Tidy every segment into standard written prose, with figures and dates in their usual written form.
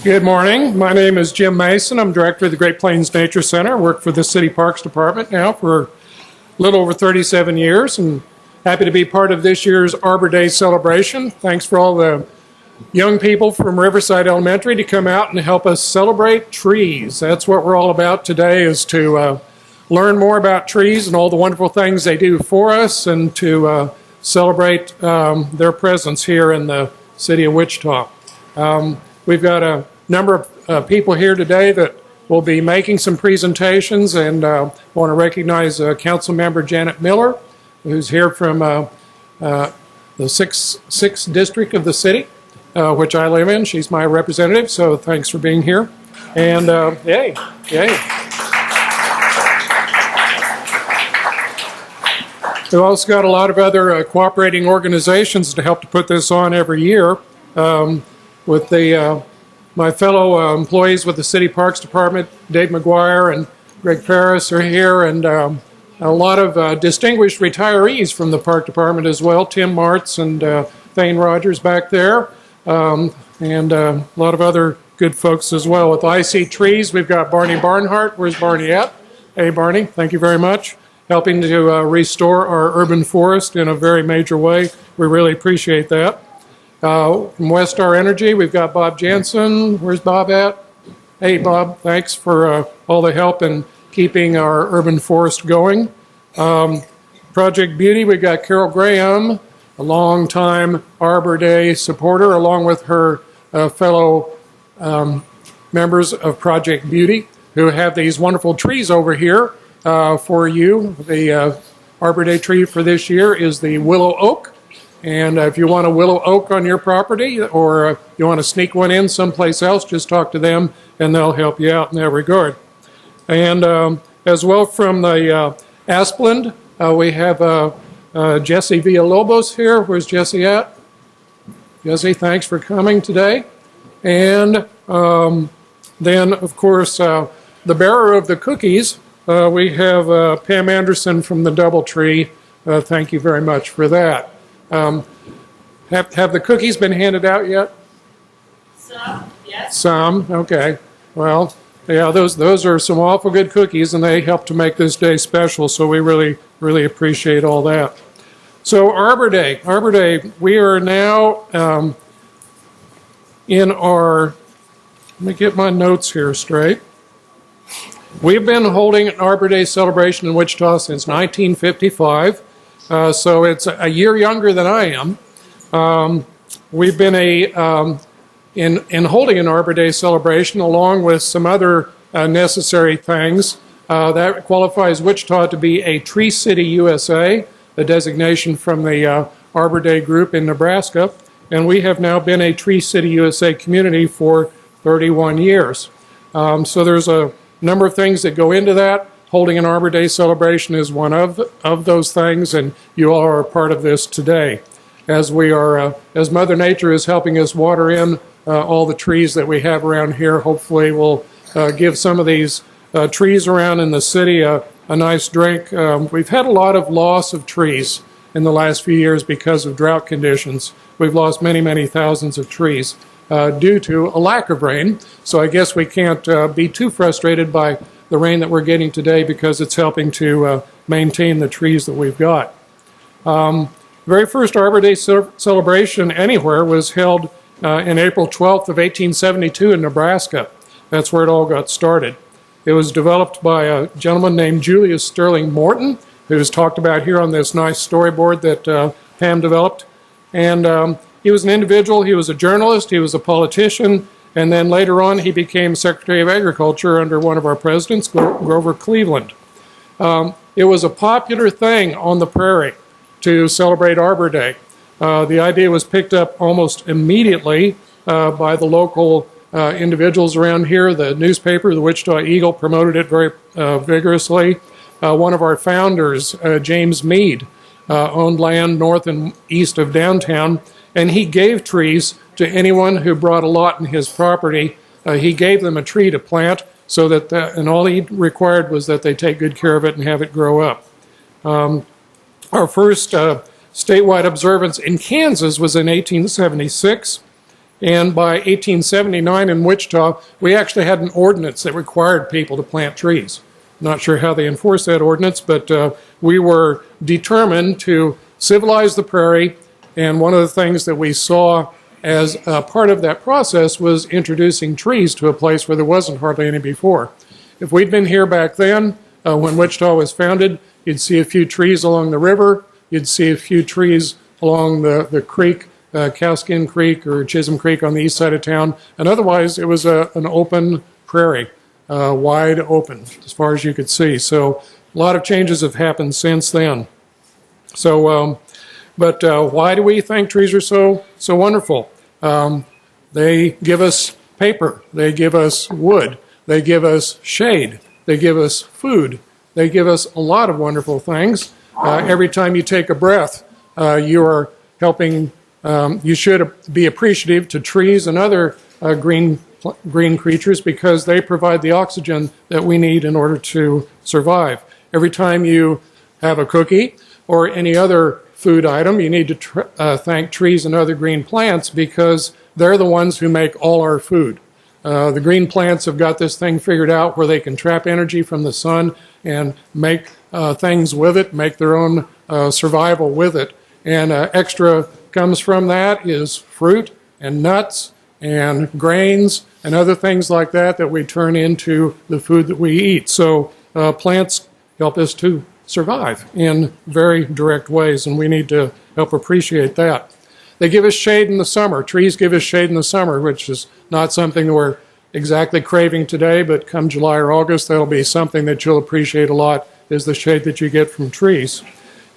Good morning. My name is Jim Mason. I'm director of the Great Plains Nature Center. I work for the City Parks Department now for a little over 37 years, and happy to be part of this year's Arbor Day celebration. Thanks for all the young people from Riverside Elementary to come out and help us celebrate trees. That's what we're all about today, is to learn more about trees and all the wonderful things they do for us, and to celebrate their presence here in the city of Wichita. We've got a number of people here today that will be making some presentations, and I want to recognize Council Member Janet Miller, who's here from the 6th District of the city, which I live in. She's my representative, so thanks for being here. And yay. We've also got a lot of other cooperating organizations to help to put this on every year. With my fellow employees with the City Parks Department, Dave McGuire and Greg Paris are here, and a lot of distinguished retirees from the Park Department as well, Tim Martz and Thane Rogers back there, and a lot of other good folks as well. With I See Trees, we've got Barney Barnhart. Where's Barney at? Hey, Barney, thank you very much. Helping to restore our urban forest in a very major way. We really appreciate that. From Westar Energy, we've got Bob Jansen. Where's Bob at? Hey, Bob, thanks for all the help in keeping our urban forest going. Project Beauty, we've got Carol Graham, a longtime Arbor Day supporter, along with her fellow members of Project Beauty, who have these wonderful trees over here for you. The Arbor Day tree for this year is the willow oak. And if you want a willow oak on your property, or you want to sneak one in someplace else, just talk to them and they'll help you out in that regard. And as well from the Asplund, we have Jesse Villalobos here. Where's Jesse at? Jesse, thanks for coming today. And then, of course, the bearer of the cookies, we have Pam Anderson from the Doubletree. Thank you very much for that. Have the cookies been handed out yet? Some, yes. Some, okay. Well, yeah, those are some awful good cookies, and they help to make this day special, so we really appreciate all that. So Arbor Day, we are now in our, let me get my notes here straight. We've been holding an Arbor Day celebration in Wichita since 1955. So it's a year younger than I am. We've been in holding an Arbor Day celebration, along with some other necessary things. That qualifies Wichita to be a Tree City USA, a designation from the Arbor Day group in Nebraska. And we have now been a Tree City USA community for 31 years. So there's a number of things that go into that. Holding an Arbor Day celebration is one of those things, and you all are a part of this today. As we are, as Mother Nature is helping us water in all the trees that we have around here, hopefully we'll give some of these trees around in the city a nice drink. We've had a lot of loss of trees in the last few years because of drought conditions. We've lost many thousands of trees due to a lack of rain. So I guess we can't be too frustrated by the rain that we're getting today, because it's helping to maintain the trees that we've got. Very first Arbor Day celebration anywhere was held in April 12th of 1872 in Nebraska. That's where it all got started. It was developed by a gentleman named Julius Sterling Morton, who's talked about here on this nice storyboard that Pam developed. And he was an individual, he was a journalist, he was a politician, and then later on, he became Secretary of Agriculture under one of our presidents, Grover Cleveland. It was a popular thing on the prairie to celebrate Arbor Day. The idea was picked up almost immediately by the local individuals around here. The newspaper, the Wichita Eagle, promoted it very vigorously. One of our founders, James Mead, owned land north and east of downtown, and he gave trees to anyone who brought a lot in his property. He gave them a tree to plant, so that and all he required was that they take good care of it and have it grow up. Our first statewide observance in Kansas was in 1876, And by 1879 in Wichita, we actually had an ordinance that required people to plant trees. Not sure how they enforced that ordinance, but we were determined to civilize the prairie. And one of the things that we saw as part of that process was introducing trees to a place where there wasn't hardly any before. If we'd been here back then, when Wichita was founded, you'd see a few trees along the river, you'd see a few trees along the creek, Cowskin Creek or Chisholm Creek on the east side of town, and otherwise it was an open prairie, wide open as far as you could see. So a lot of changes have happened since then. So, but why do we think trees are so wonderful? They give us paper, they give us wood, they give us shade, they give us food, they give us a lot of wonderful things. Every time you take a breath, you are helping. You should be appreciative to trees and other green creatures because they provide the oxygen that we need in order to survive. Every time you have a cookie or any other food item, you need to thank trees and other green plants because they're the ones who make all our food. The green plants have got this thing figured out where they can trap energy from the sun and make things with it, make their own survival with it. And extra comes from that is fruit and nuts and grains and other things like that that we turn into the food that we eat. So plants help us to survive in very direct ways, and we need to help appreciate that. They give us shade in the summer. Trees give us shade in the summer, which is not something we're exactly craving today, but come July or August, that'll be something that you'll appreciate a lot, is the shade that you get from trees.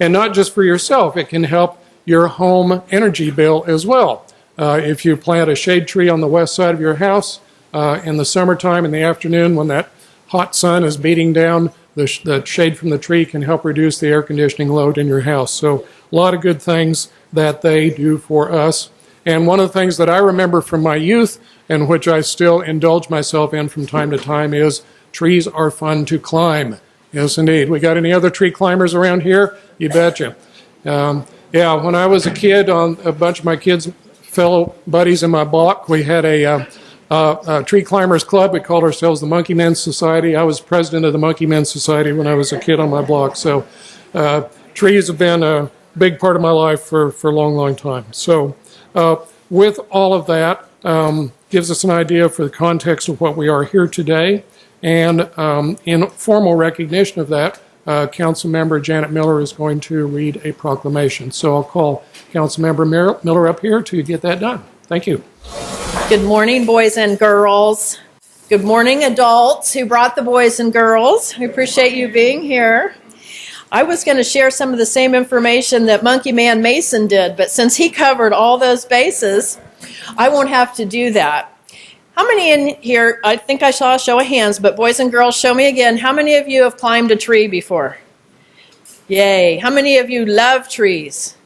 And not just for yourself, it can help your home energy bill as well. If you plant a shade tree on the west side of your house in the summertime in the afternoon when that hot sun is beating down, the shade from the tree can help reduce the air conditioning load in your house. So a lot of good things that they do for us. And one of the things that I remember from my youth and which I still indulge myself in from time to time is trees are fun to climb. Yes, indeed. We got any other tree climbers around here? You betcha. Yeah, when I was a kid, on a bunch of my kids, fellow buddies in my block, we had a tree climbers club. We called ourselves the Monkey Men Society. I was president of the Monkey Men Society when I was a kid on my block. So trees have been a big part of my life for a long, long time. So with all of that, gives us an idea for the context of what we are here today. And in formal recognition of that, Council Member Janet Miller is going to read a proclamation. So I'll call Council Member Miller up here to get that done. Thank you. Good morning, boys and girls. Good morning, adults who brought the boys and girls. We appreciate you being here. I was going to share some of the same information that Monkey Man Mason did, but since he covered all those bases, I won't have to do that. How many in here, I think I saw a show of hands, but boys and girls, show me again. How many of you have climbed a tree before? Yay. How many of you love trees?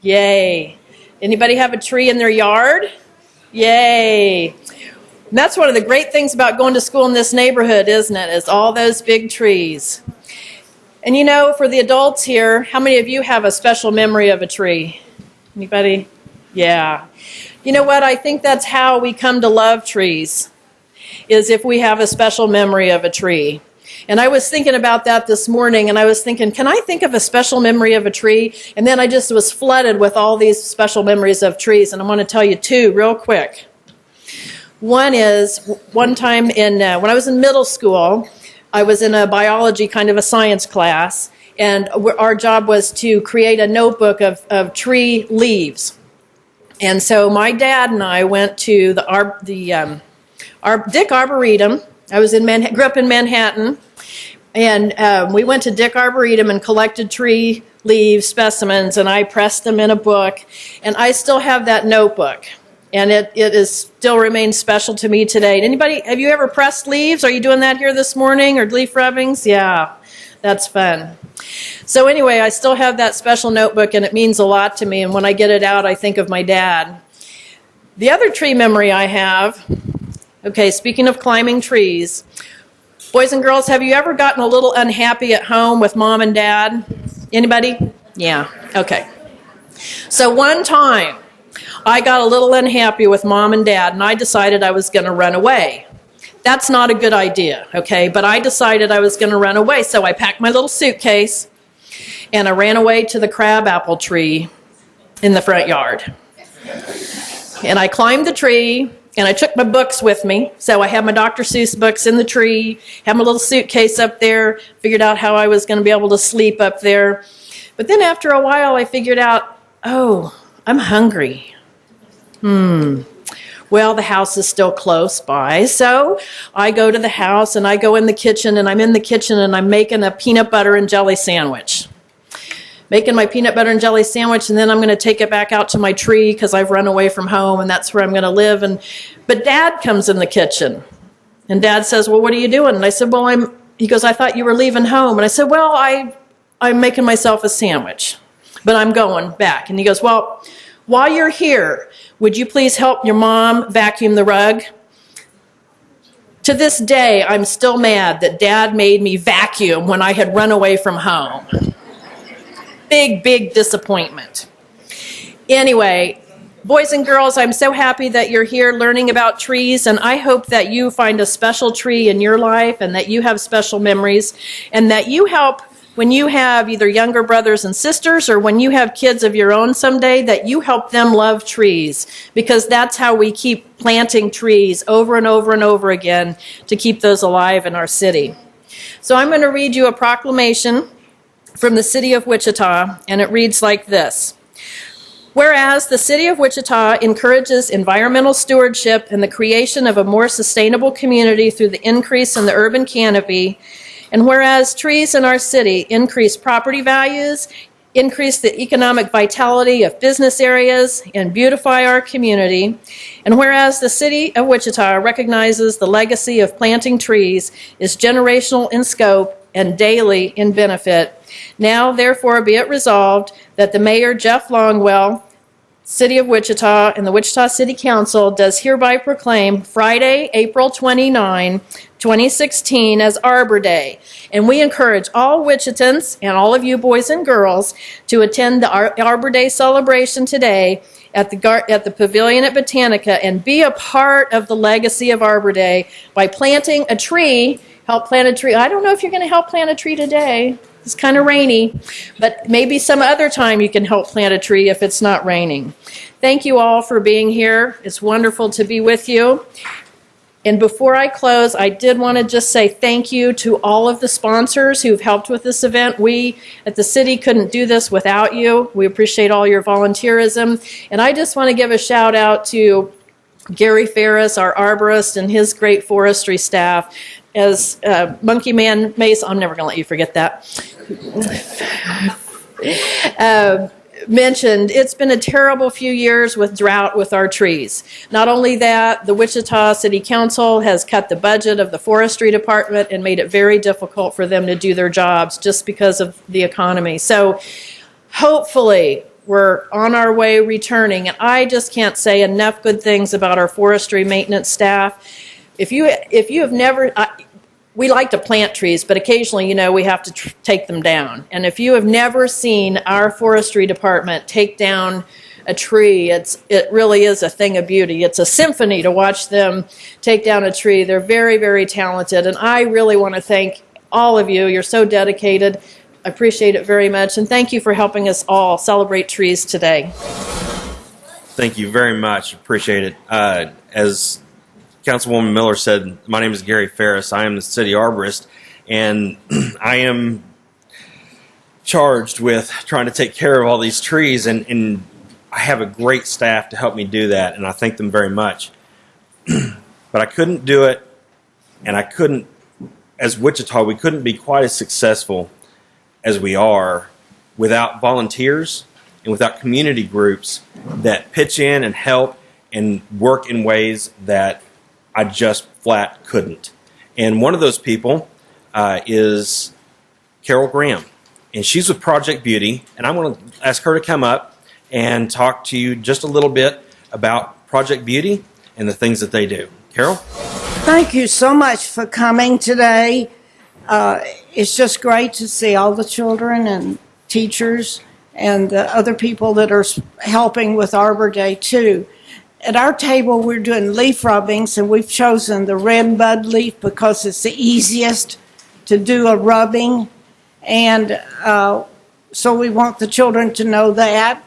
Yay. Anybody have a tree in their yard? Yay. And that's one of the great things about going to school in this neighborhood, isn't it? Is all those big trees. And you know, for the adults here, how many of you have a special memory of a tree? Anybody? Yeah. You know what? I think that's how we come to love trees, is if we have a special memory of a tree. And I was thinking about that this morning, and I was thinking, can I think of a special memory of a tree? And then I just was flooded with all these special memories of trees, and I want to tell you two real quick. One is, one time when I was in middle school, I was in a biology, kind of a science class, and our job was to create a notebook of tree leaves. And so my dad and I went to the Dick Arboretum. I was grew up in Manhattan, and we went to Dick Arboretum and collected tree leaf specimens, and I pressed them in a book, and I still have that notebook, and it still remains special to me today. Anybody, have you ever pressed leaves? Are you doing that here this morning, or leaf rubbings? Yeah, that's fun. So anyway, I still have that special notebook, and it means a lot to me, and when I get it out, I think of my dad. The other tree memory I have, okay, speaking of climbing trees, boys and girls, have you ever gotten a little unhappy at home with mom and dad? Anybody? Yeah, okay. So one time, I got a little unhappy with Mom and Dad, and I decided I was going to run away. That's not a good idea, okay? But I decided I was going to run away, so I packed my little suitcase, and I ran away to the crabapple tree in the front yard. And I climbed the tree, and I took my books with me. So I had my Dr. Seuss books in the tree, had my little suitcase up there, figured out how I was going to be able to sleep up there. But then after a while, I figured out, oh, I'm hungry. Well, the house is still close by, so I go to the house, and I go in the kitchen, and I'm in the kitchen, and I'm making a peanut butter and jelly sandwich. Making my peanut butter and jelly sandwich, and then I'm going to take it back out to my tree because I've run away from home, and that's where I'm going to live. But Dad comes in the kitchen, and Dad says, well, what are you doing? And I said, well, he goes, I thought you were leaving home. And I said, well, I'm making myself a sandwich, but I'm going back. And he goes, well, while you're here, would you please help your mom vacuum the rug? To this day, I'm still mad that Dad made me vacuum when I had run away from home. Big, big disappointment. Anyway, boys and girls, I'm so happy that you're here learning about trees, and I hope that you find a special tree in your life and that you have special memories and that you help when you have either younger brothers and sisters or when you have kids of your own someday, that you help them love trees, because that's how we keep planting trees over and over and over again to keep those alive in our city. So I'm going to read you a proclamation from the city of Wichita, and it reads like this. Whereas the city of Wichita encourages environmental stewardship and the creation of a more sustainable community through the increase in the urban canopy, and whereas trees in our city increase property values, increase the economic vitality of business areas, and beautify our community, and whereas the city of Wichita recognizes the legacy of planting trees is generational in scope and daily in benefit, now therefore be it resolved that the Mayor Jeff Longwell, City of Wichita, and the Wichita City Council does hereby proclaim Friday, April 29, 2016 as Arbor Day. And we encourage all Wichitans and all of you boys and girls to attend the Arbor Day celebration today at the pavilion at Botanica and be a part of the legacy of Arbor Day by planting a tree. Help plant a tree. I don't know if you're going to help plant a tree today. It's kind of rainy, but maybe some other time you can help plant a tree if it's not raining. Thank you all for being here. It's wonderful to be with you. And before I close, I did want to just say thank you to all of the sponsors who've helped with this event. We at the city couldn't do this without you. We appreciate all your volunteerism. And I just want to give a shout out to Gary Ferris, our arborist, and his great forestry staff. As Monkey Man Mace, I'm never going to let you forget that, mentioned, it's been a terrible few years with drought with our trees. Not only that, the Wichita City Council has cut the budget of the forestry department and made it very difficult for them to do their jobs just because of the economy. So hopefully we're on our way returning. And I just can't say enough good things about our forestry maintenance staff. If you have never, we like to plant trees, but occasionally, we have to take them down. And if you have never seen our forestry department take down a tree, it really is a thing of beauty. It's a symphony to watch them take down a tree. They're very, very talented. And I really want to thank all of you. You're so dedicated. I appreciate it very much. And thank you for helping us all celebrate trees today. Thank you very much. Appreciate it. As Councilwoman Miller said, my name is Gary Ferris. I am the city arborist, and I am charged with trying to take care of all these trees, and I have a great staff to help me do that, and I thank them very much. But I couldn't do it, and I couldn't, as Wichita, we couldn't be quite as successful as we are without volunteers and without community groups that pitch in and help and work in ways that I just flat couldn't. And one of those people is Carol Graham. And she's with Project Beauty. And I want to ask her to come up and talk to you just a little bit about Project Beauty and the things that they do. Carol? Thank you so much for coming today. It's just great to see all the children and teachers and the other people that are helping with Arbor Day too. At our table, we're doing leaf rubbings, and we've chosen the red bud leaf because it's the easiest to do a rubbing. And so we want the children to know that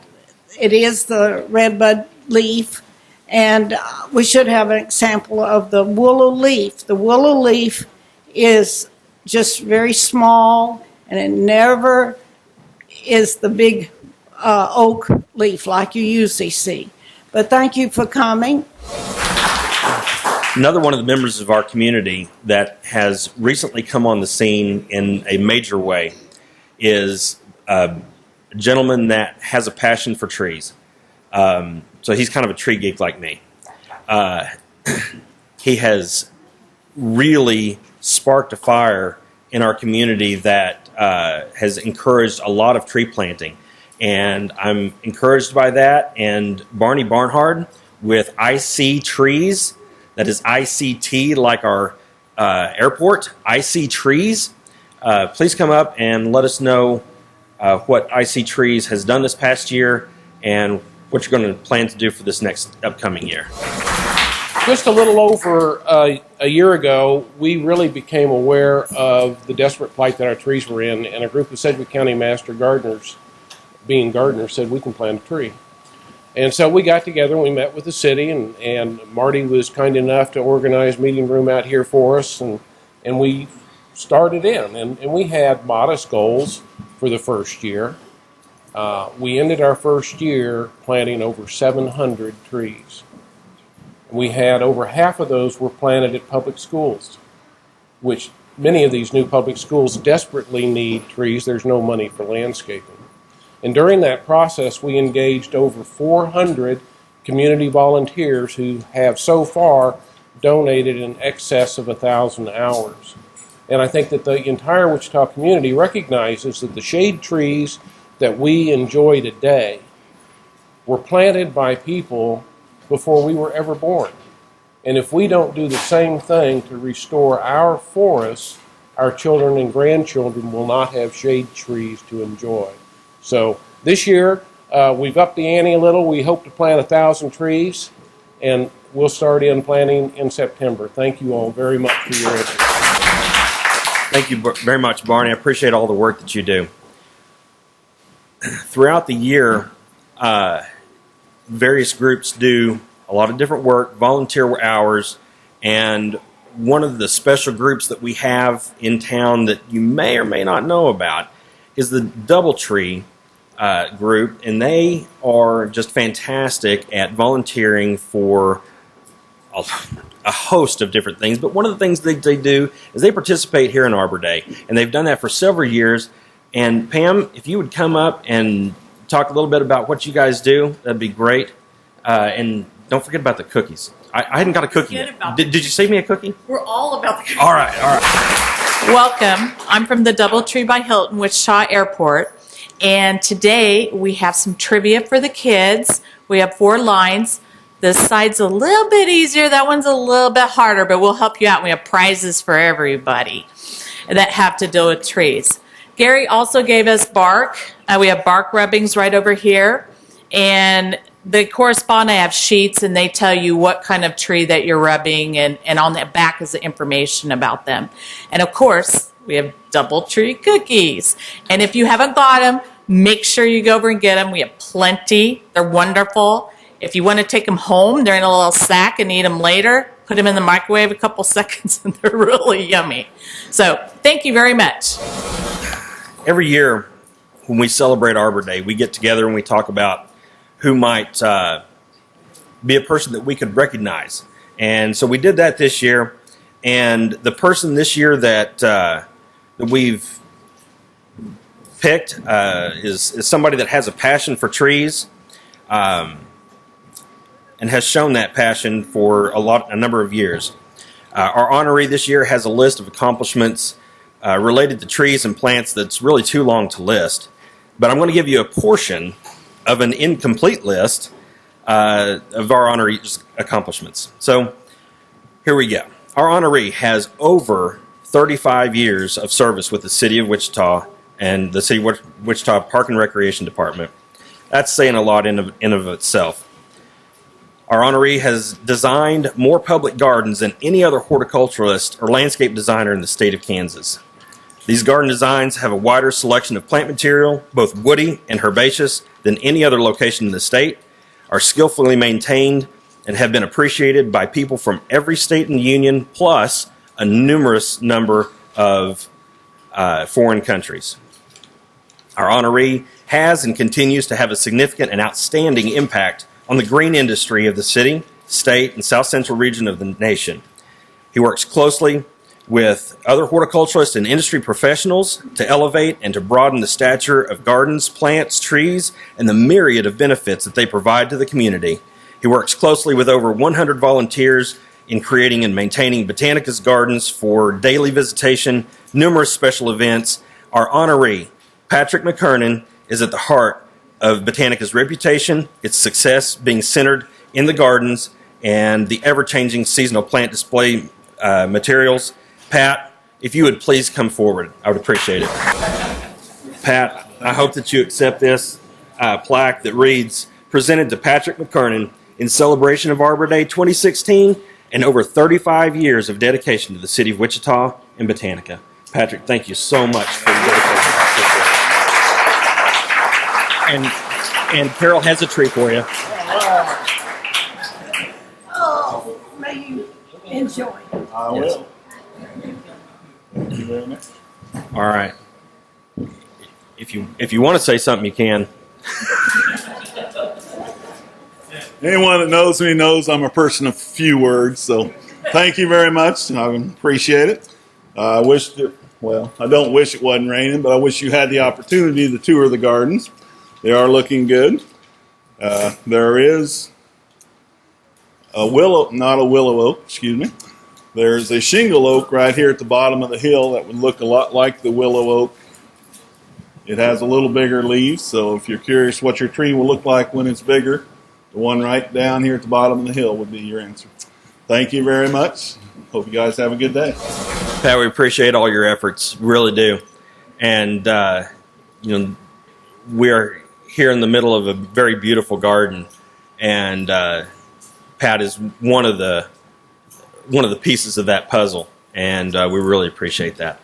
it is the red bud leaf. And we should have an example of the willow leaf. The willow leaf is just very small, and it never is the big oak leaf like you usually see. But thank you for coming. Another one of the members of our community that has recently come on the scene in a major way is a gentleman that has a passion for trees. So he's kind of a tree geek like me. He has really sparked a fire in our community that has encouraged a lot of tree planting. And I'm encouraged by that. And Barney Barnhard with IC Trees, that is ICT like our airport, IC Trees. Please come up and let us know what IC Trees has done this past year and what you're going to plan to do for this next upcoming year. Just a little over a year ago, we really became aware of the desperate plight that our trees were in, and a group of Sedgwick County master gardeners, being gardeners, said we can plant a tree. And so we got together and we met with the city, and Marty was kind enough to organize meeting room out here for us, and we started in, and we had modest goals for the first year. We ended our first year planting over 700 trees. We had over half of those were planted at public schools, which many of these new public schools desperately need trees. There's no money for landscaping. And during that process, we engaged over 400 community volunteers who have so far donated in excess of 1,000 hours. And I think that the entire Wichita community recognizes that the shade trees that we enjoy today were planted by people before we were ever born. And if we don't do the same thing to restore our forests, our children and grandchildren will not have shade trees to enjoy. So this year, we've upped the ante a little. We hope to plant 1,000 trees, and we'll start in planting in September. Thank you all very much for your interest. Thank you very much, Barney. I appreciate all the work that you do. Throughout the year, various groups do a lot of different work, volunteer hours, and one of the special groups that we have in town that you may or may not know about is the Doubletree group, and they are just fantastic at volunteering for a host of different things. But one of the things that they do is they participate here in Arbor Day, and they've done that for several years. And Pam, if you would come up and talk a little bit about what you guys do, that'd be great. And don't forget about the cookies. I hadn't got a cookie yet. Did you save me a cookie? We're all about the cookies. All right. Welcome. I'm from the Doubletree by Hilton, Wichita Airport. And today we have some trivia for the kids. We have 4 lines. This side's a little bit easier. That one's a little bit harder, but we'll help you out. We have prizes for everybody that have to do with trees. Gary also gave us bark. We have bark rubbings right over here. And they correspond. I have sheets, and they tell you what kind of tree that you're rubbing, and on the back is the information about them. And of course, we have Doubletree cookies. And if you haven't got them, make sure you go over and get them. We have plenty. They're wonderful. If you want to take them home, they're in a little sack and eat them later. Put them in the microwave a couple seconds, and they're really yummy. So thank you very much. Every year when we celebrate Arbor Day, we get together and we talk about who might be a person that we could recognize. And so we did that this year. And the person this year that we've picked is somebody that has a passion for trees and has shown that passion for a number of years. Our honoree this year has a list of accomplishments related to trees and plants that's really too long to list. But I'm going to give you a portion of an incomplete list of our honoree's accomplishments. So here we go. Our honoree has over 35 years of service with the city of Wichita and the City of Wichita Park and Recreation Department. That's saying a lot in of itself. Our honoree has designed more public gardens than any other horticulturalist or landscape designer in the state of Kansas. These garden designs have a wider selection of plant material, both woody and herbaceous, than any other location in the state, are skillfully maintained, and have been appreciated by people from every state in the union, plus a numerous number of foreign countries. Our honoree has and continues to have a significant and outstanding impact on the green industry of the city, state, and south central region of the nation. He works closely with other horticulturists and industry professionals to elevate and to broaden the stature of gardens, plants, trees, and the myriad of benefits that they provide to the community. He works closely with over 100 volunteers in creating and maintaining Botanica's gardens for daily visitation, numerous special events. Our honoree, Patrick McKernan, is at the heart of Botanica's reputation, its success being centered in the gardens and the ever-changing seasonal plant display materials. Pat, if you would please come forward, I would appreciate it. Pat, I hope that you accept this plaque that reads, "Presented to Patrick McKernan in celebration of Arbor Day 2016 and over 35 years of dedication to the City of Wichita and Botanica." Patrick, thank you so much for your dedication. And Carol has a tree for you. Oh, may you enjoy. I will. Thank you very much. All right. If you want to say something, you can. Anyone that knows me knows I'm a person of few words, so thank you very much. I appreciate it. I don't wish it wasn't raining, but I wish you had the opportunity to tour the gardens. They are looking good. There is a not a willow oak, excuse me. There's a shingle oak right here at the bottom of the hill that would look a lot like the willow oak. It has a little bigger leaves, so if you're curious what your tree will look like when it's bigger, the one right down here at the bottom of the hill would be your answer. Thank you very much. Hope you guys have a good day. Pat, we appreciate all your efforts, really do. And, we're here in the middle of a very beautiful garden, and Pat is one of the pieces of that puzzle, and we really appreciate that.